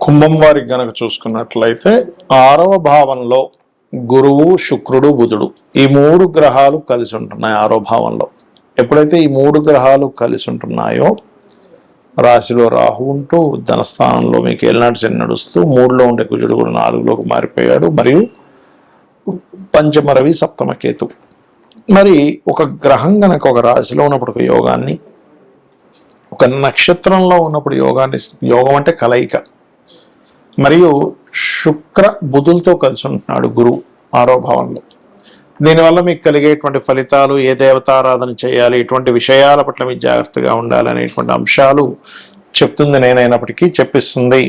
కుంభం వారికి గనక చూసుకున్నట్లయితే 6వ భావంలో గురువు, శుక్రుడు, బుధుడు ఈ 3 గ్రహాలు కలిసి ఉంటున్నాయి 6వ భావంలో. ఎప్పుడైతే ఈ 3 గ్రహాలు కలిసి ఉంటున్నాయో రాశిలో రాహు ఉంటూ ధనస్థానంలో మీకు ఏలినాటి శని నడుస్తూ 3లో ఉండే కుజుడు కూడా 4లోకి మారిపోయాడు, మరియు పంచమ రవి, సప్తమ కేతు. మరి ఒక గ్రహం గనక ఒక రాశిలో ఉన్నప్పుడు ఒక యోగాన్ని, ఒక నక్షత్రంలో ఉన్నప్పుడు యోగాన్ని, యోగం అంటే కలయిక, మరియు శుక్ర బుధులతో కలిసి ఉంటున్నాడు గురువు 6వ భావంలో. దీనివల్ల మీకు కలిగేటువంటి ఫలితాలు, ఏ దేవతారాధన చేయాలి, ఇటువంటి విషయాల పట్ల మీకు జాగ్రత్తగా ఉండాలి అనేటువంటి అంశాలు చెప్తుంది నేనైనప్పటికీ చెప్పిస్తుంది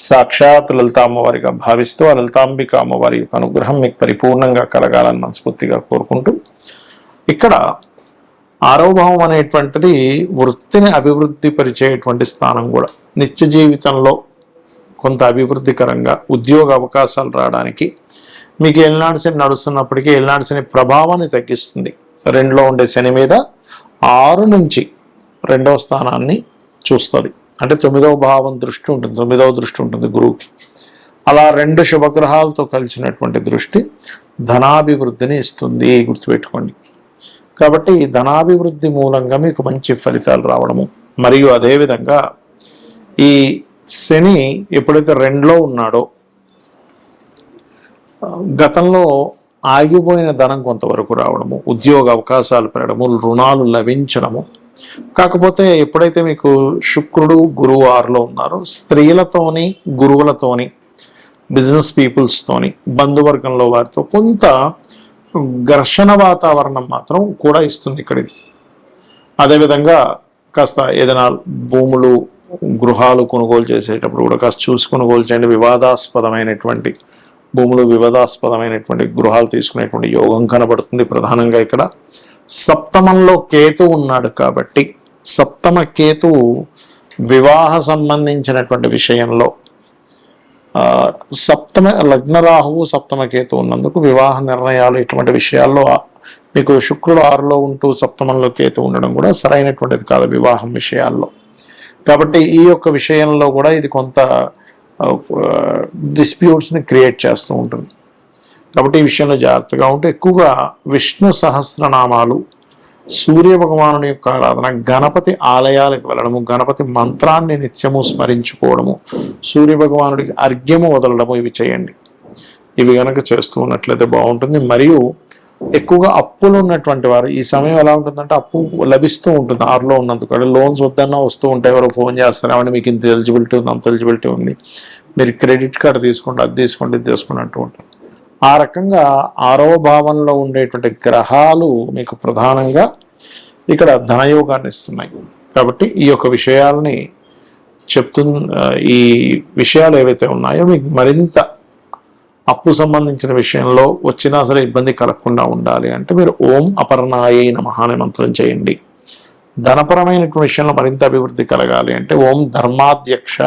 సాక్షాత్ లలిత అమ్మవారిగా భావిస్తూ ఆ లలితాంబిక అమ్మవారి యొక్క అనుగ్రహం మీకు పరిపూర్ణంగా కలగాలని మనస్ఫూర్తిగా కోరుకుంటూ, ఇక్కడ 6వ భావం అనేటువంటిది వృత్తిని అభివృద్ధి పరిచేటువంటి స్థానం కూడా. నిత్య జీవితంలో కొంత అభివృద్ధికరంగా ఉద్యోగ అవకాశాలు రావడానికి మీకు ఏలినాటి శని నడుస్తున్నప్పటికీ ఏలినాటి శని ప్రభావాన్ని తగ్గిస్తుంది. 2లో ఉండే శని మీద 6 నుంచి 2వ స్థానాన్ని చూస్తుంది. అంటే 9వ భావం దృష్టి ఉంటుంది, 9వ దృష్టి ఉంటుంది గురువుకి. అలా 2 శుభగ్రహాలతో కలిసినటువంటి దృష్టి ధనాభివృద్ధిని ఇస్తుంది, గుర్తుపెట్టుకోండి. కాబట్టి ధనాభివృద్ధి మూలంగా మీకు మంచి ఫలితాలు రావడము, మరియు అదేవిధంగా ఈ శని ఎప్పుడైతే 2లో ఉన్నాడో గతంలో ఆగిపోయిన ధనం కొంతవరకు రావడము, ఉద్యోగ అవకాశాలు పెరగడము, రుణాలు లభించడము. కాకపోతే ఎప్పుడైతే మీకు శుక్రుడు గురువు 6లో ఉన్నారో స్త్రీలతోని, గురువులతోని, బిజినెస్ పీపుల్స్తోని, బంధువర్గంలో వారితో కొంత ఘర్షణ వాతావరణం మాత్రం కూడా ఇస్తుంది ఇక్కడికి. అదేవిధంగా కాస్త ఏదైనా భూములు, గృహాలు కొనుగోలు చేసేటప్పుడు కూడా కాస్త చూసి కొనుగోలు చేయండి. వివాదాస్పదమైనటువంటి భూములు, వివాదాస్పదమైనటువంటి గృహాలు తీసుకునేటువంటి యోగం కనబడుతుంది. ప్రధానంగా ఇక్కడ సప్తమంలో కేతు ఉన్నాడు కాబట్టి సప్తమ కేతువు వివాహ సంబంధించినటువంటి విషయంలో, లగ్నరాహువు సప్తమ కేతు ఉన్నందుకు వివాహ నిర్ణయాలు ఇటువంటి విషయాల్లో మీకు శుక్రుడు 6లో ఉంటూ సప్తమంలో కేతు ఉండడం కూడా సరైనటువంటిది కాదు వివాహం విషయాల్లో. కాబట్టి ఈ యొక్క విషయంలో కూడా ఇది కొంత డిస్ప్యూట్స్ని క్రియేట్ చేస్తూ ఉంటుంది. కాబట్టి ఈ విషయంలో జాగ్రత్తగా ఉంటే ఎక్కువగా విష్ణు సహస్రనామాలు, సూర్య భగవానుని యొక్క ఆరాధన, గణపతి ఆలయాలకు వెళ్ళడము, గణపతి మంత్రాన్ని నిత్యము స్మరించుకోవడము, సూర్య భగవానుడికి అర్ఘ్యము వదలడము, ఇవి చేయండి. ఇవి కనుక చేస్తూ ఉన్నట్లయితే బాగుంటుంది. మరియు ఎక్కువగా అప్పులు ఉన్నటువంటి వారు ఈ సమయం ఎలా ఉంటుందంటే అప్పు లభిస్తూ ఉంటుంది 6లో ఉన్నందుకు. అంటే లోన్స్ వద్దన్నా వస్తూ ఉంటాయి, ఎవరు ఫోన్ చేస్తారేమని మీకు ఇంత ఎలిజిబిలిటీ ఉంది, అంత ఎలిజిబిలిటీ ఉంది, మీరు క్రెడిట్ కార్డు తీసుకోండి, అది తీసుకోండి, ఇది తీసుకోండి అంటూ ఉంటారు. ఆ రకంగా 6వ భావంలో ఉండేటువంటి గ్రహాలు మీకు ప్రధానంగా ఇక్కడ ధనయోగాన్ని ఇస్తున్నాయి. కాబట్టి ఈ యొక్క విషయాలని ఈ విషయాలు ఏవైతే ఉన్నాయో మీకు మరింత అప్పు సంబంధించిన విషయంలో వచ్చినా సరే ఇబ్బంది కలగకుండా ఉండాలి అంటే మీరు ఓం అపర్ణాయై నమః అనే మంత్రం చేయండి. ధనపరమైనటువంటి విషయంలో మరింత అభివృద్ధి కలగాలి అంటే ఓం ధర్మాధ్యక్ష,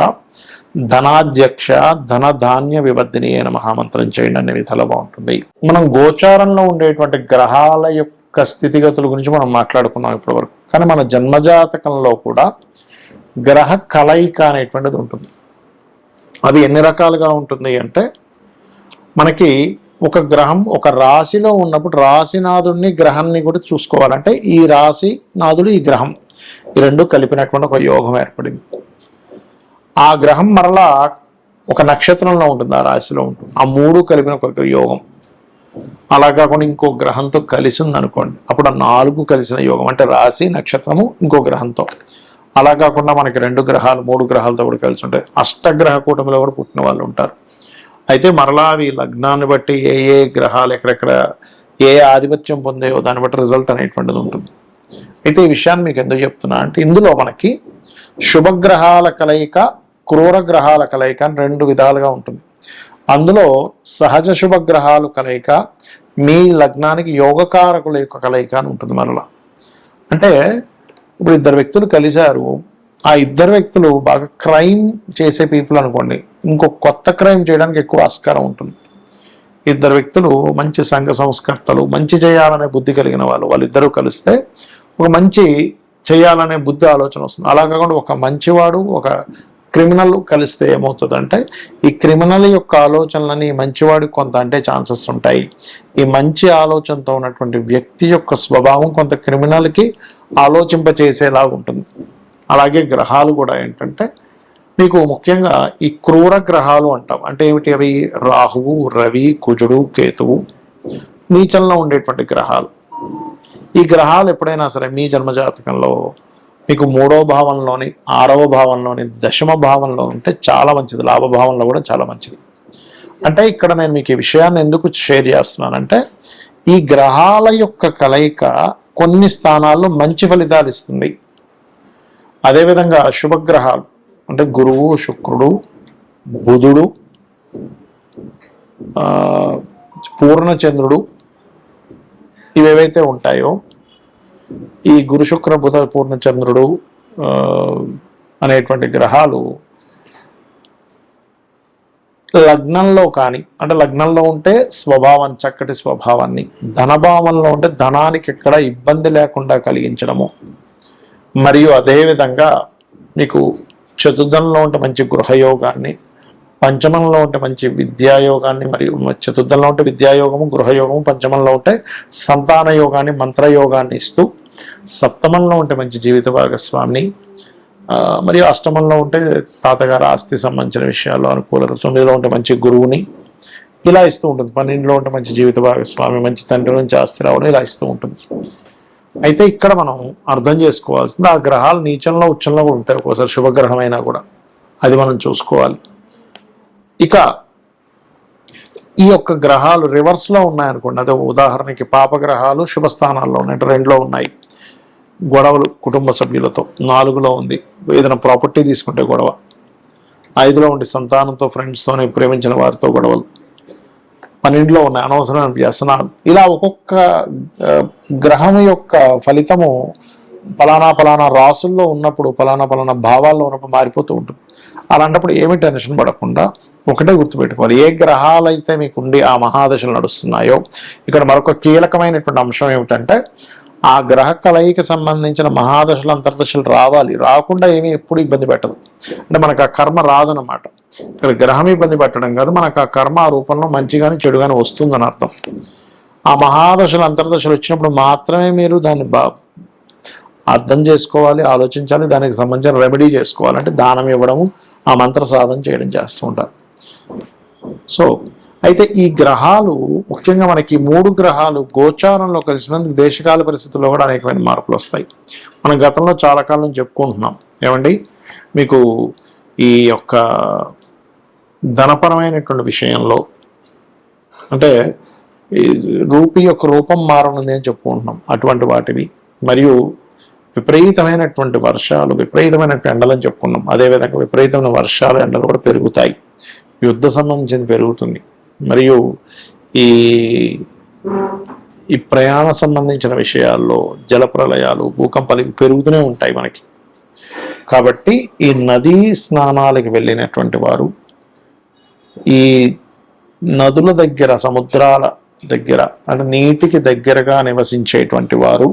ధనాధ్యక్ష, ధనధాన్య వివర్ధిని అయిన మహామంత్రం చేయండి అనే విధాలు బాగుంటుంది. మనం గోచారంలో ఉండేటువంటి గ్రహాల యొక్క స్థితిగతుల గురించి మనం మాట్లాడుకున్నాం ఇప్పటి వరకు. కానీ మన జన్మజాతకంలో కూడా గ్రహ కలయిక అనేటువంటిది ఉంటుంది. అది ఎన్ని రకాలుగా ఉంటుంది అంటే మనకి ఒక గ్రహం ఒక రాశిలో ఉన్నప్పుడు రాశినాథుడిని, గ్రహాన్ని కూడా చూసుకోవాలంటే ఈ రాశి నాథుడు, ఈ గ్రహం, ఈ 2 కలిపినటువంటి ఒక యోగం ఏర్పడింది. ఆ గ్రహం మరలా ఒక నక్షత్రంలో ఉంటుంది, ఆ రాశిలో ఉంటుంది, ఆ 3 కలిపిన ఒక యోగం. అలా కాకుండా ఇంకో గ్రహంతో కలిసి ఉంది అనుకోండి, అప్పుడు ఆ 4 కలిసిన యోగం అంటే రాశి, నక్షత్రము, ఇంకో గ్రహంతో. అలా కాకుండా మనకి 2 గ్రహాలు 3 గ్రహాలతో కూడా కలిసి ఉంటాయి. అష్టగ్రహ కూటమిలో కూడా పుట్టిన వాళ్ళు ఉంటారు. అయితే మరలా అవి లగ్నాన్ని బట్టి ఏ గ్రహాలు ఎక్కడెక్కడ ఏ ఆధిపత్యం పొందాయో దాన్ని బట్టి రిజల్ట్ అనేటువంటిది ఉంటుంది. అయితే ఈ విషయాన్ని మీకు ఎందుకు చెప్తున్నా అంటే ఇందులో మనకి శుభగ్రహాల కలయిక, క్రూర గ్రహాల కలయిక అని 2 విధాలుగా ఉంటుంది. అందులో సహజ శుభగ్రహాలు కలయిక, మీ లగ్నానికి యోగకారకుల యొక్క కలయిక అని ఉంటుంది. మరలా అంటే ఇప్పుడు 2 వ్యక్తులు కలిశారు, ఆ 2 వ్యక్తులు బాగా క్రైమ్ చేసే పీపుల్ అనుకోండి, ఇంకో కొత్త క్రైమ్ చేయడానికి ఎక్కువ ఆస్కారం ఉంటుంది. 2 వ్యక్తులు మంచి సంఘ సంస్కర్తలు, మంచి చేయాలనే బుద్ధి కలిగిన వాళ్ళిద్దరూ కలిస్తే ఒక మంచి చేయాలనే బుద్ధి ఆలోచన వస్తుంది. అలా కాకుండా ఒక మంచివాడు, ఒక క్రిమినల్ కలిస్తే ఏమవుతుందంటే ఈ క్రిమినల్ యొక్క ఆలోచనలని మంచివాడికి కొంత అంటే ఛాన్సెస్ ఉంటాయి. ఈ మంచి ఆలోచనతో ఉన్నటువంటి వ్యక్తి యొక్క స్వభావం కొంత క్రిమినల్కి ఆలోచింపచేసేలాగా ఉంటుంది. అలాగే గ్రహాలు కూడా ఏంటంటే మీకు ముఖ్యంగా ఈ క్రూర గ్రహాలు అంటాం. అంటే ఏమిటి అవి? రాహువు, రవి, కుజుడు, కేతువు నీచంలో ఉండేటువంటి గ్రహాలు. ఈ గ్రహాలు ఎప్పుడైనా సరే మీ జన్మజాతకంలో మీకు 3వ భావంలోని, 6వ భావంలోని, 10వ భావంలో ఉంటే చాలా మంచిది. లాభభావంలో కూడా చాలా మంచిది. అంటే ఇక్కడ నేను మీకు ఈ విషయాన్ని ఎందుకు షేర్ చేస్తున్నానంటే ఈ గ్రహాల యొక్క కలయిక కొన్ని స్థానాల్లో మంచి ఫలితాలు ఇస్తుంది. అదేవిధంగా శుభగ్రహాలు అంటే గురువు, శుక్రుడు, బుధుడు, పూర్ణచంద్రుడు ఇవేవైతే ఉంటాయో ఈ గురు, శుక్ర, బుధ, పూర్ణచంద్రుడు అనేటువంటి గ్రహాలు లగ్నంలో కానీ, అంటే లగ్నంలో ఉంటే స్వభావం, చక్కటి స్వభావాన్ని, ధనభావంలో ఉంటే ధనానికి ఎక్కడ ఇబ్బంది లేకుండా కలిగించడము, మరియు అదేవిధంగా మీకు చతుర్థంలో ఉంటే మంచి గృహయోగాన్ని, పంచమంలో ఉంటే మంచి విద్యాయోగాన్ని, మరియు చతుర్థంలో ఉంటే విద్యాయోగము, గృహయోగము, పంచమంలో ఉంటే సంతాన యోగాన్ని, మంత్రయోగాన్ని ఇస్తూ, సప్తమంలో ఉంటే మంచి జీవిత భాగస్వామిని, మరియు అష్టమంలో ఉంటే తాతగారు ఆస్తి సంబంధించిన విషయాల్లో అనుకూలత, 9లో ఉంటే మంచి గురువుని ఇలా ఇస్తూ ఉంటుంది. 12లో ఉంటే మంచి జీవిత భాగస్వామి, మంచి తండ్రి నుంచి ఆస్తి రావడం ఇలా ఇస్తూ ఉంటుంది. అయితే ఇక్కడ మనం అర్థం చేసుకోవాల్సింది ఆ గ్రహాలు నీచంలో, ఉచ్చంలో కూడా ఉంటాయి. ఒక్కోసారి శుభగ్రహం అయినా కూడా అది మనం చూసుకోవాలి. ఇక ఈ యొక్క గ్రహాలు రివర్స్లో ఉన్నాయనుకోండి, అదే ఉదాహరణకి పాపగ్రహాలు శుభస్థానాల్లో ఉన్నాయి, 2లో ఉన్నాయి, గొడవలు కుటుంబ సభ్యులతో, 4లో ఉంది ఏదైనా ప్రాపర్టీ తీసుకుంటే గొడవ, 5లో ఉండి సంతానంతో, ఫ్రెండ్స్తోనే, ప్రేమించిన వారితో గొడవలు, 12లో ఉన్నాయి అనవసరమైన వ్యసనాలు. ఇలా ఒక్కొక్క గ్రహం యొక్క ఫలితము పలానా రాసుల్లో ఉన్నప్పుడు, పలానా భావాల్లో ఉన్నప్పుడు మారిపోతూ ఉంటుంది. అలాంటప్పుడు ఏమి టెన్షన్ పడకుండా ఒకటే గుర్తుపెట్టుకోవాలి, ఏ గ్రహాలు అయితే మీకుండి ఆ మహాదశలు నడుస్తున్నాయో. ఇక్కడ మరొక కీలకమైనటువంటి అంశం ఏమిటంటే ఆ గ్రహ కలయికి సంబంధించిన మహాదశలు, అంతర్దశలు రావాలి. రాకుండా ఏమీ ఎప్పుడు ఇబ్బంది పెట్టదు. అంటే మనకు ఆ కర్మ రాదనమాట. ఇక్కడ గ్రహం ఇబ్బంది పెట్టడం కాదు, మనకు ఆ కర్మ ఆ రూపంలో మంచి కానీ చెడు కానీ వస్తుందని అర్థం. ఆ మహాదశలు, అంతర్దశలు వచ్చినప్పుడు మాత్రమే మీరు దాన్ని అర్థం చేసుకోవాలి, ఆలోచించాలి, దానికి సంబంధించిన రెమెడీ చేసుకోవాలి. అంటే దానం ఇవ్వడము, ఆ మంత్ర సాధన చేయడం చేస్తూ ఉంటారు. సో అయితే ఈ గ్రహాలు ముఖ్యంగా మనకి 3 గ్రహాలు గోచారంలో కలిసినందుకు దేశకాల పరిస్థితుల్లో కూడా అనేకమైన మార్పులు వస్తాయి. మనం గతంలో చాలా కాలం చెప్పుకుంటున్నాం. ఏమండి, మీకు ఈ యొక్క ధనపరమైనటువంటి విషయంలో అంటే ఈ రూపీ యొక్క రూపం మారనుంది అని చెప్పుకుంటున్నాం. అటువంటి వాటివి, మరియు విపరీతమైనటువంటి వర్షాలు, విపరీతమైనటువంటి ఎండలని చెప్పుకున్నాం. అదేవిధంగా విపరీతమైన వర్షాలు, ఎండలు కూడా పెరుగుతాయి. యుద్ధ సంబంధించింది పెరుగుతుంది. మరియు ఈ ప్రయాణ సంబంధించిన విషయాల్లో జలప్రలయాలు, భూకంపాలు పెరుగుతూనే ఉంటాయి మనకి. కాబట్టి ఈ నదీ స్నానాలకు వెళ్ళినటువంటి వారు, ఈ నదుల దగ్గర, సముద్రాల దగ్గర, అంటే నీటికి దగ్గరగా నివసించేటువంటి వారు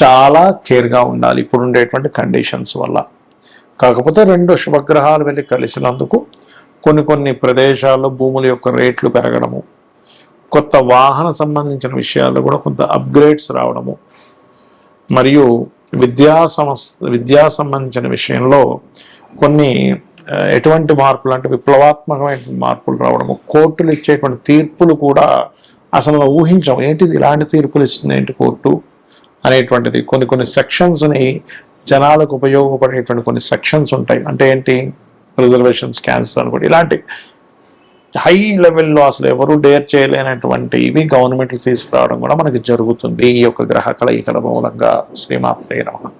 చాలా కేర్గా ఉండాలి ఇప్పుడు ఉండేటువంటి కండిషన్స్ వల్ల. కాకపోతే 2 శుభగ్రహాలు వెళ్ళి కలిసినందుకు కొన్ని ప్రదేశాల్లో భూముల యొక్క రేట్లు పెరగడము, కొత్త వాహన సంబంధించిన విషయాల్లో కూడా కొంత అప్గ్రేడ్స్ రావడము, మరియు విద్యా సంబంధించిన విషయంలో కొన్ని ఎటువంటి మార్పులు అంటే విప్లవాత్మకమైన మార్పులు రావడము, కోర్టులు ఇచ్చేటువంటి తీర్పులు కూడా అసలు ఊహించాం. ఏంటిది ఇలాంటి తీర్పులు ఇస్తుంది ఏంటి కోర్టు అనేటువంటిది. కొన్ని సెక్షన్స్ని జనాలకు ఉపయోగపడేటువంటి కొన్ని సెక్షన్స్ ఉంటాయి. అంటే ఏంటి, రిజర్వేషన్స్ క్యాన్సిల్ అనుకోండి, ఇలాంటి హై లెవెల్లో అసలు ఎవరు డేర్ చేయలేనటువంటి ఇవి గవర్నమెంట్లు తీసుకురావడం కూడా మనకి జరుగుతుంది ఈ యొక్క గ్రహ కలయికల మూలంగా. శ్రీమాత్రే నమః.